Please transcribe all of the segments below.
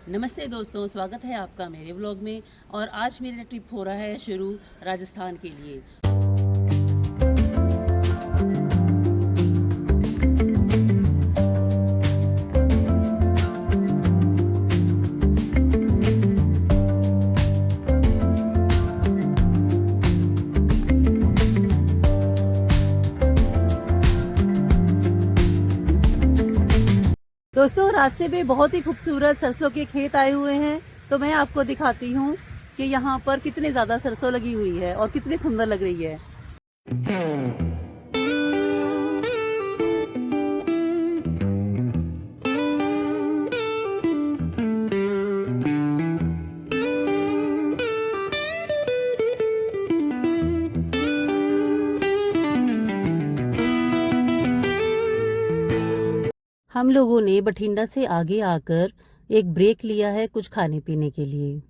नमस्ते दोस्तों, स्वागत है आपका मेरे व्लॉग में। और आज मेरा ट्रिप हो रहा है शुरू राजस्थान के लिए। दोस्तों, रास्ते में बहुत ही खूबसूरत सरसों के खेत आए हुए हैं, तो मैं आपको दिखाती हूँ कि यहाँ पर कितने ज़्यादा सरसों लगी हुई है और कितनी सुंदर लग रही है। हम लोगों ने बठिंडा से आगे आकर एक ब्रेक लिया है कुछ खाने पीने के लिए।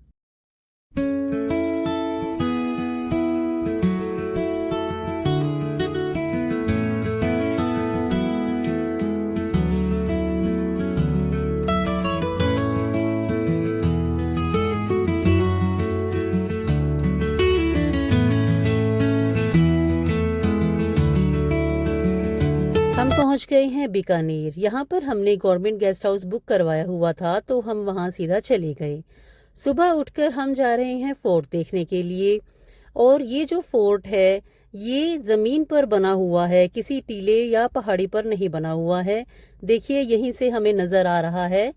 हम पहुंच गए हैं बीकानेर। यहाँ पर हमने गवर्नमेंट गेस्ट हाउस बुक करवाया हुआ था, तो हम वहाँ सीधा चले गए। सुबह उठकर हम जा रहे हैं फोर्ट देखने के लिए। और ये जो फोर्ट है, ये ज़मीन पर बना हुआ है, किसी टीले या पहाड़ी पर नहीं बना हुआ है। देखिए, यहीं से हमें नज़र आ रहा है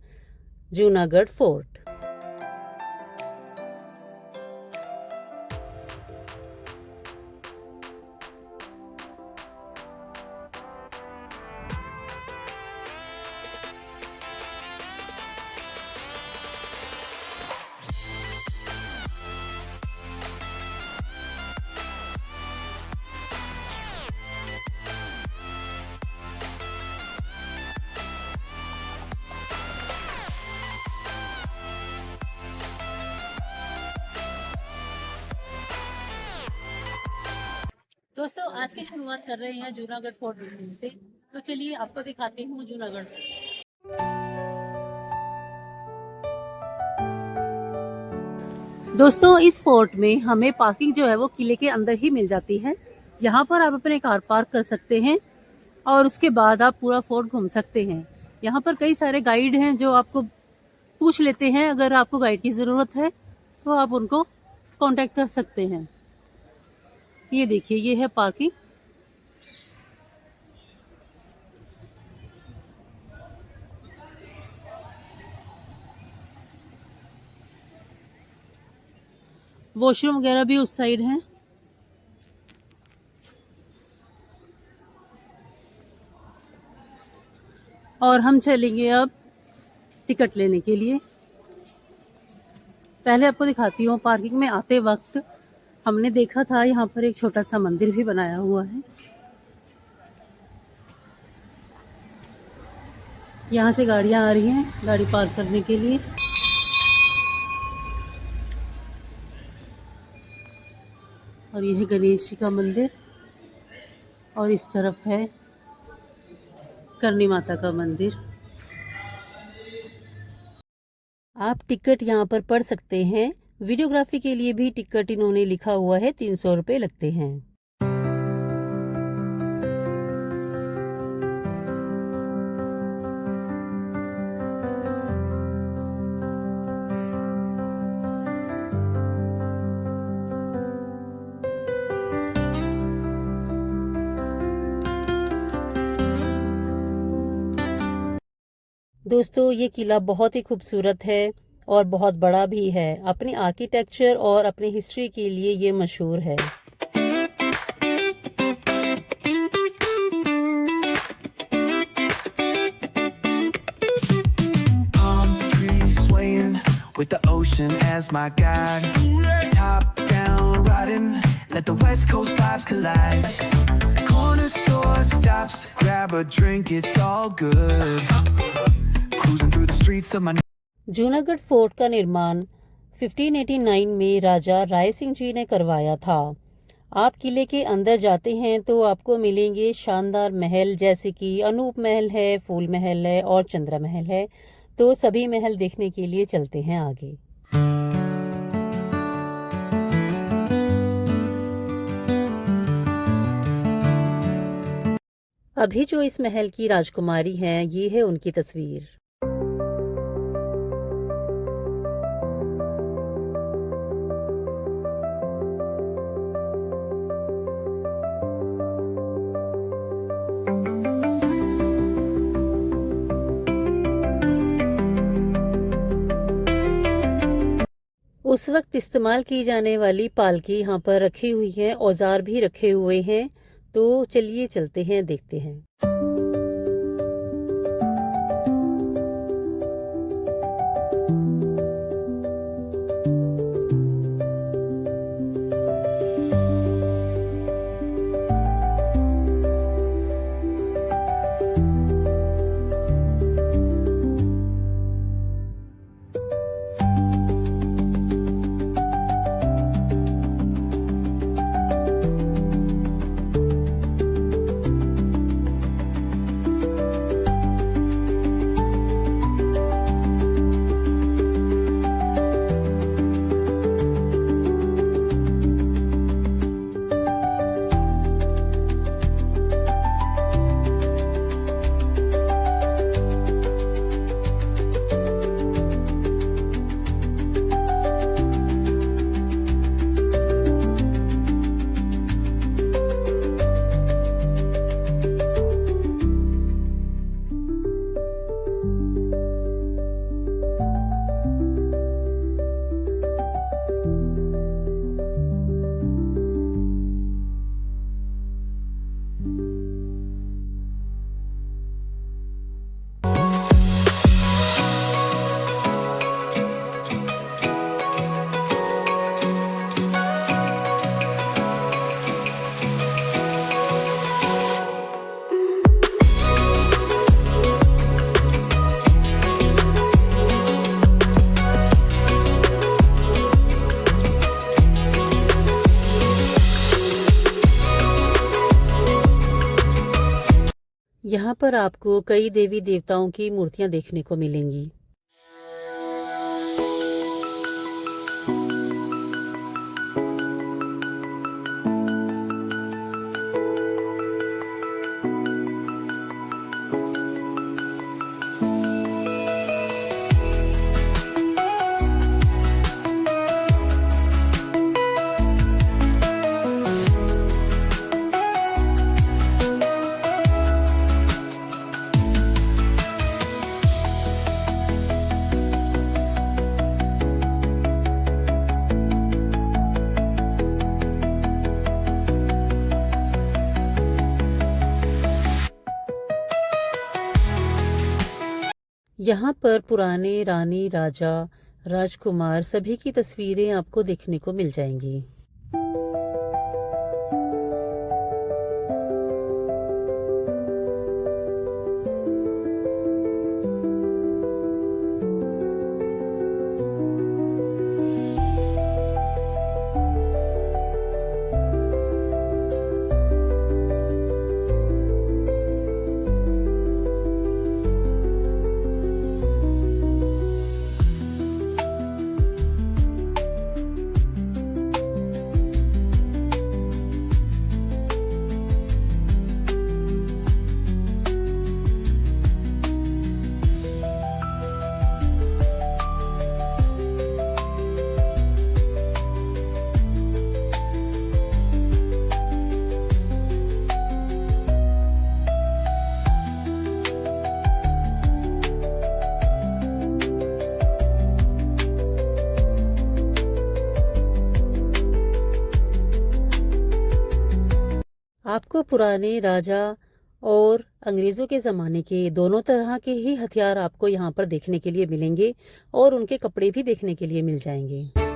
जूनागढ़ फोर्ट। दोस्तों, आज की शुरुआत कर रहे हैं जूनागढ़ फोर्ट देखने से। तो चलिए आपको दिखाती हूँ जूनागढ़ फोर्ट। दोस्तों, इस फोर्ट में हमें पार्किंग जो है वो किले के अंदर ही मिल जाती है। यहाँ पर आप अपने कार पार्क कर सकते हैं और उसके बाद आप पूरा फोर्ट घूम सकते हैं। यहाँ पर कई सारे गाइड हैं जो आपको पूछ लेते हैं। अगर आपको गाइड की ज़रूरत है तो आप उनको कांटेक्ट कर सकते हैं। ये देखिए, ये है पार्किंग। वॉशरूम वगैरह भी उस साइड है। और हम चलेंगे अब टिकट लेने के लिए। पहले आपको दिखाती हूँ, पार्किंग में आते वक्त हमने देखा था यहाँ पर एक छोटा सा मंदिर भी बनाया हुआ है। यहाँ से गाड़ियाँ आ रही हैं गाड़ी पार्क करने के लिए। और यह है गणेश जी का मंदिर और इस तरफ है करणी माता का मंदिर। आप टिकट यहाँ पर पढ़ सकते हैं। वीडियोग्राफी के लिए भी टिकट इन्होंने लिखा हुआ है, 300 रुपये लगते हैं। दोस्तों, ये किला बहुत ही खूबसूरत है और बहुत बड़ा भी है। अपने आर्किटेक्चर और अपनी हिस्ट्री के लिए ये मशहूर है। With the ocean as my guide, top down riding, let the west coast vibes collide. Corner store stops, grab a drink, it's all good. Cruising through the streets of my Junagadh fort का निर्माण 1589 में राजा राय सिंह जी ने करवाया था। आप किले के अंदर जाते हैं तो आपको मिलेंगे शानदार महल, जैसे कि अनूप महल है, फूल महल है और चंद्र महल है। तो सभी महल देखने के लिए चलते हैं आगे। अभी जो इस महल की राजकुमारी हैं, ये है उनकी तस्वीर। उस वक्त इस्तेमाल की जाने वाली पालकी यहाँ पर रखी हुई है, औजार भी रखे हुए हैं। तो चलिए चलते हैं, देखते हैं। यहाँ पर आपको कई देवी देवताओं की मूर्तियां देखने को मिलेंगी। यहाँ पर पुराने रानी, राजा, राजकुमार सभी की तस्वीरें आपको देखने को मिल जाएंगी। आपको पुराने राजा और अंग्रेज़ों के ज़माने के दोनों तरह के ही हथियार आपको यहाँ पर देखने के लिए मिलेंगे और उनके कपड़े भी देखने के लिए मिल जाएंगे।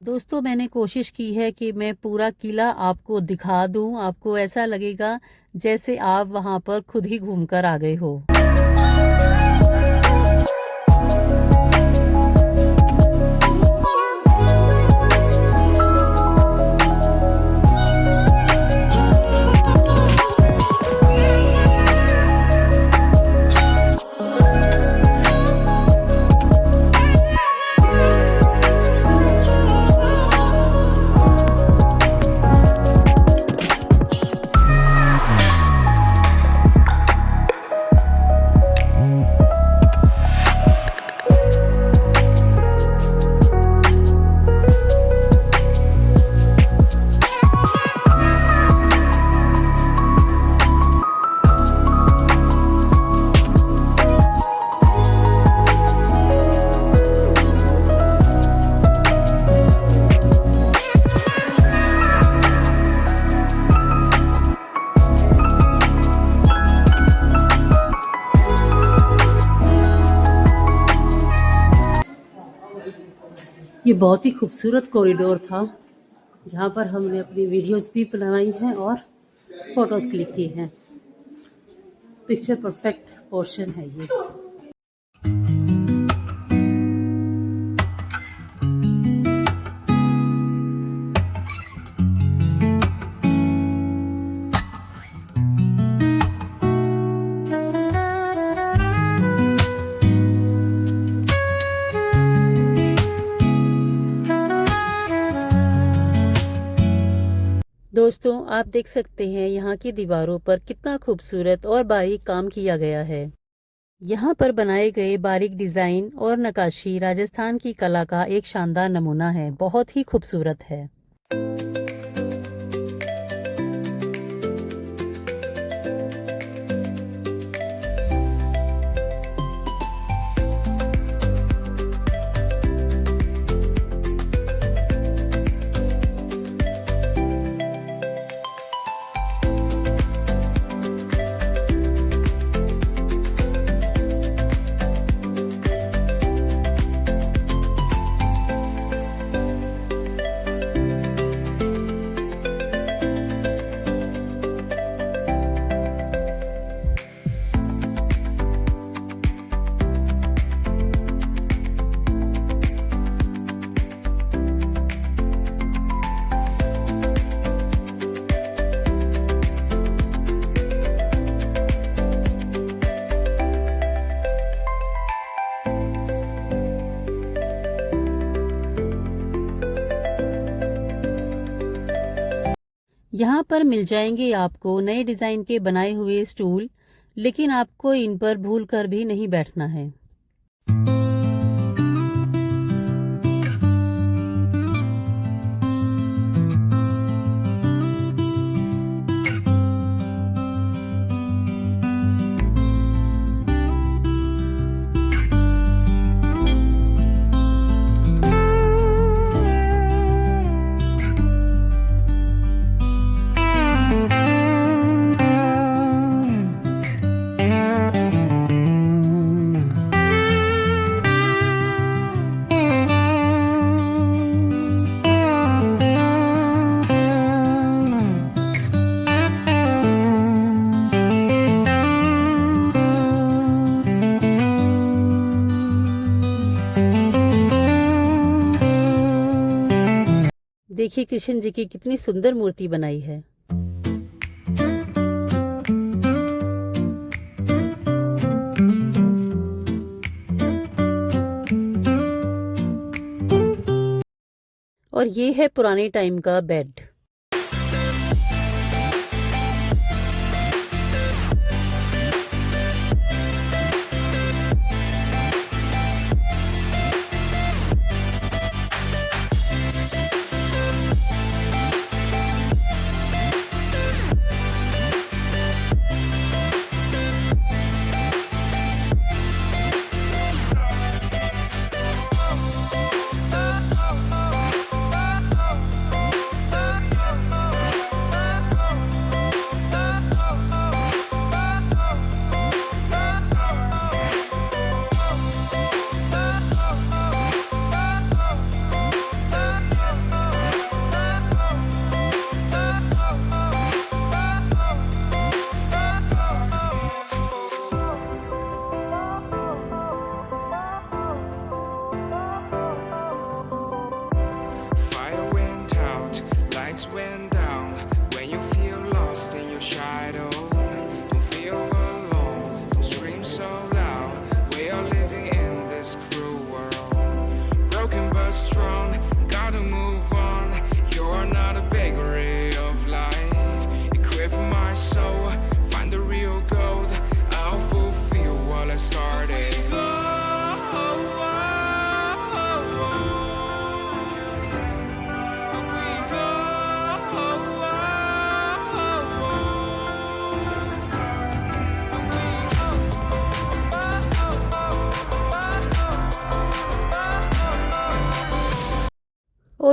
दोस्तों मैंने कोशिश की है कि मैं पूरा किला आपको दिखा दूं, आपको ऐसा लगेगा जैसे आप वहां पर खुद ही घूमकर आ गए हो। ये बहुत ही खूबसूरत कॉरिडोर था जहाँ पर हमने अपनी वीडियोस भी बनाई हैं और फोटोज क्लिक की हैं। पिक्चर परफेक्ट पोर्शन है ये। दोस्तों आप देख सकते हैं यहाँ की दीवारों पर कितना खूबसूरत और बारीक काम किया गया है। यहाँ पर बनाए गए बारीक डिजाइन और नक्काशी राजस्थान की कला का एक शानदार नमूना है, बहुत ही खूबसूरत है। यहाँ पर मिल जाएंगे आपको नए डिजाइन के बनाए हुए स्टूल, लेकिन आपको इन पर भूल कर भी नहीं बैठना है। देखिए कृष्ण जी की कितनी सुंदर मूर्ति बनाई है। और ये है पुराने टाइम का बेड।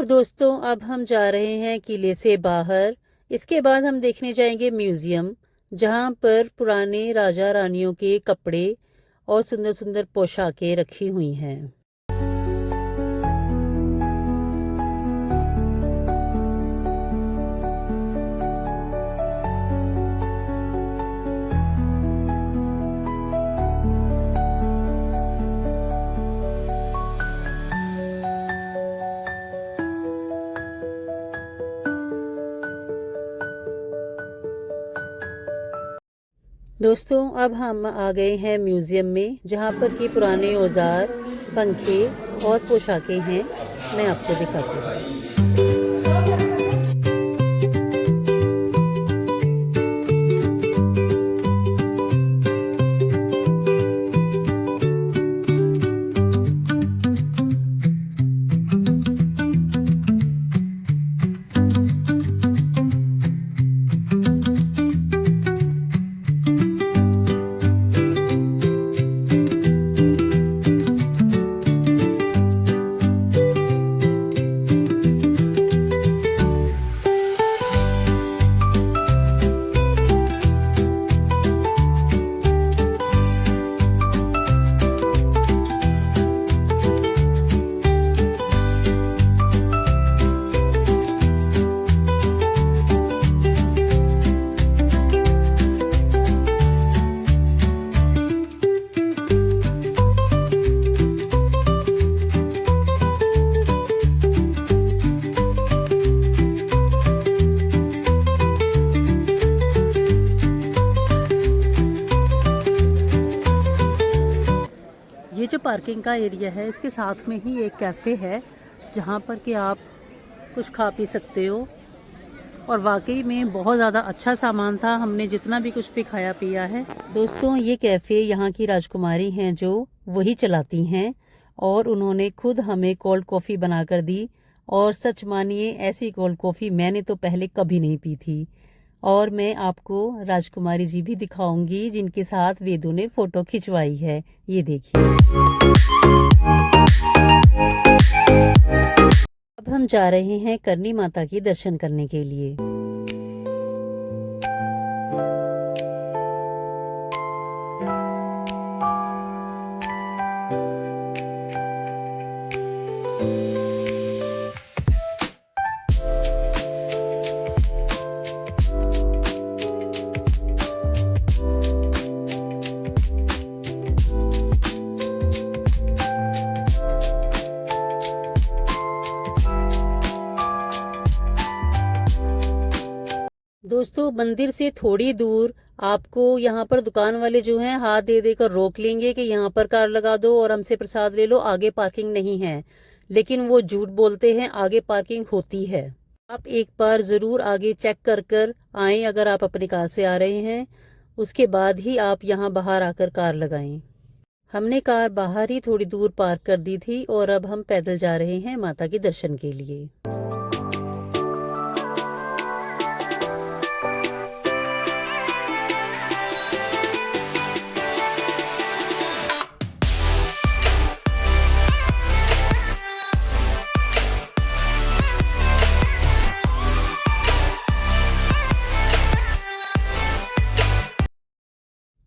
और दोस्तों अब हम जा रहे हैं किले से बाहर। इसके बाद हम देखने जाएंगे म्यूजियम, जहां पर पुराने राजा रानियों के कपड़े और सुंदर सुंदर पोशाकें रखी हुई हैं। दोस्तों अब हम आ गए हैं म्यूज़ियम में, जहाँ पर कि पुराने औजार, पंखे और पोशाकें हैं। मैं आपको दिखाती हूँ। ये जो पार्किंग का एरिया है, इसके साथ में ही एक कैफ़े है, जहाँ पर कि आप कुछ खा पी सकते हो। और वाकई में बहुत ज़्यादा अच्छा सामान था, हमने जितना भी कुछ भी खाया पिया है। दोस्तों ये कैफ़े यहाँ की राजकुमारी हैं जो वही चलाती हैं, और उन्होंने खुद हमें कोल्ड कॉफ़ी बना कर दी। और सच मानिए, ऐसी कोल्ड कॉफ़ी मैंने तो पहले कभी नहीं पी थी। और मैं आपको राजकुमारी जी भी दिखाऊंगी, जिनके साथ वेदू ने फ़ोटो खिंचवाई है। ये देखिए। अब हम जा रहे हैं करनी माता की दर्शन करने के लिए। दोस्तों मंदिर से थोड़ी दूर आपको यहाँ पर दुकान वाले जो हैं हाथ दे देकर रोक लेंगे कि यहाँ पर कार लगा दो और हमसे प्रसाद ले लो, आगे पार्किंग नहीं है। लेकिन वो झूठ बोलते हैं, आगे पार्किंग होती है। आप एक बार ज़रूर आगे चेक कर आएँ अगर आप अपनी कार से आ रहे हैं, उसके बाद ही आप यहाँ बाहर आकर कार लगाएं। हमने कार बाहर ही थोड़ी दूर पार्क कर दी थी और अब हम पैदल जा रहे हैं माता के दर्शन के लिए।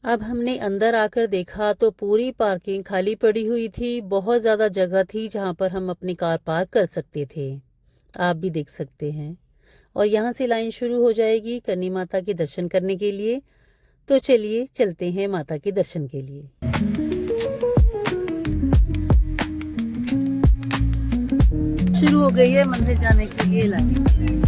अब हमने अंदर आकर देखा तो पूरी पार्किंग खाली पड़ी हुई थी। बहुत ज़्यादा जगह थी जहाँ पर हम अपनी कार पार्क कर सकते थे। आप भी देख सकते हैं। और यहाँ से लाइन शुरू हो जाएगी करनी माता के दर्शन करने के लिए। तो चलिए चलते हैं माता के दर्शन के लिए। शुरू हो गई है मंदिर जाने के लिए लाइन।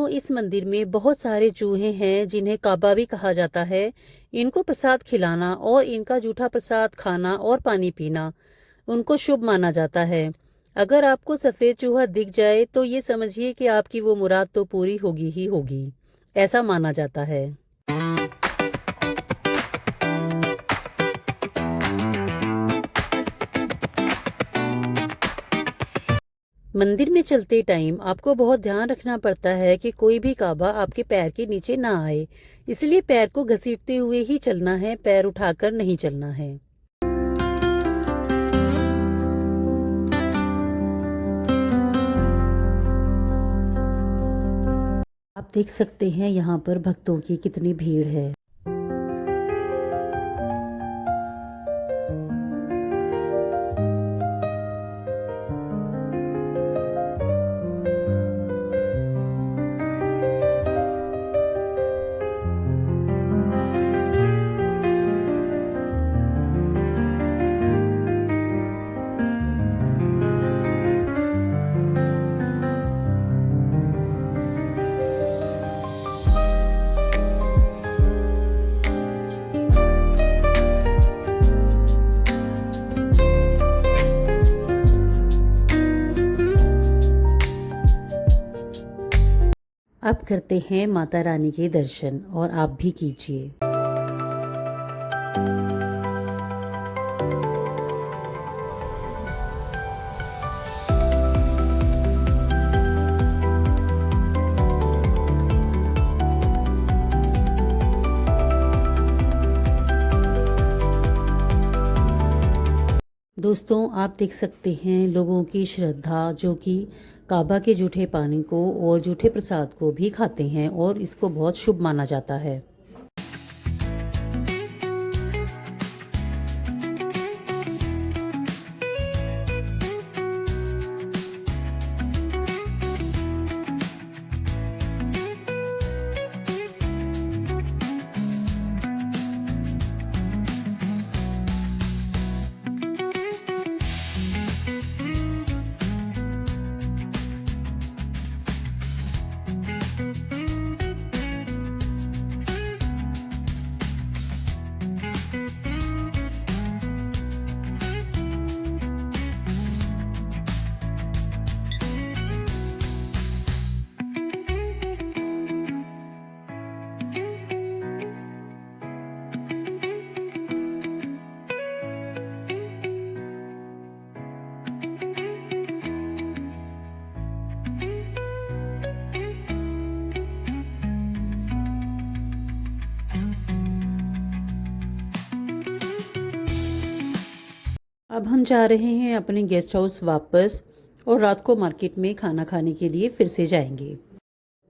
दोस्तों, इस मंदिर में बहुत सारे चूहे हैं जिन्हें काबा भी कहा जाता है। इनको प्रसाद खिलाना और इनका जूठा प्रसाद खाना और पानी पीना उनको शुभ माना जाता है। अगर आपको सफ़ेद चूहा दिख जाए तो ये समझिए कि आपकी वो मुराद तो पूरी होगी ही होगी, ऐसा माना जाता है। मंदिर में चलते टाइम आपको बहुत ध्यान रखना पड़ता है कि कोई भी काबा आपके पैर के नीचे ना आए, इसलिए पैर को घसीटते हुए ही चलना है, पैर उठाकर नहीं चलना है। आप देख सकते हैं यहाँ पर भक्तों की कितनी भीड़ है। अब करते हैं माता रानी के दर्शन और आप भी कीजिए। दोस्तों, आप देख सकते हैं लोगों की श्रद्धा, जो कि काबा के जूठे पानी को और जूठे प्रसाद को भी खाते हैं और इसको बहुत शुभ माना जाता है। अब हम जा रहे हैं अपने गेस्ट हाउस वापस और रात को मार्केट में खाना खाने के लिए फिर से जाएंगे।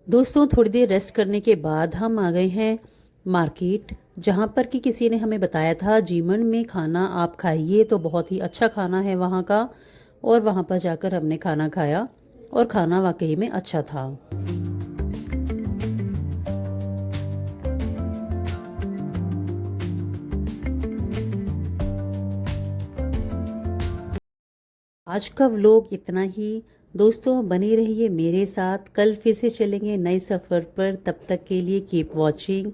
दोस्तों, थोड़ी देर रेस्ट करने के बाद हम आ गए हैं मार्केट, जहाँ पर कि किसी ने हमें बताया था जीमन में खाना आप खाइए तो बहुत ही अच्छा खाना है वहाँ का। और वहाँ पर जाकर हमने खाना खाया और खाना वाकई में अच्छा था। आज का व्लॉग इतना ही। दोस्तों, बने रहिए मेरे साथ, कल फिर से चलेंगे नए सफ़र पर। तब तक के लिए कीप वॉचिंग।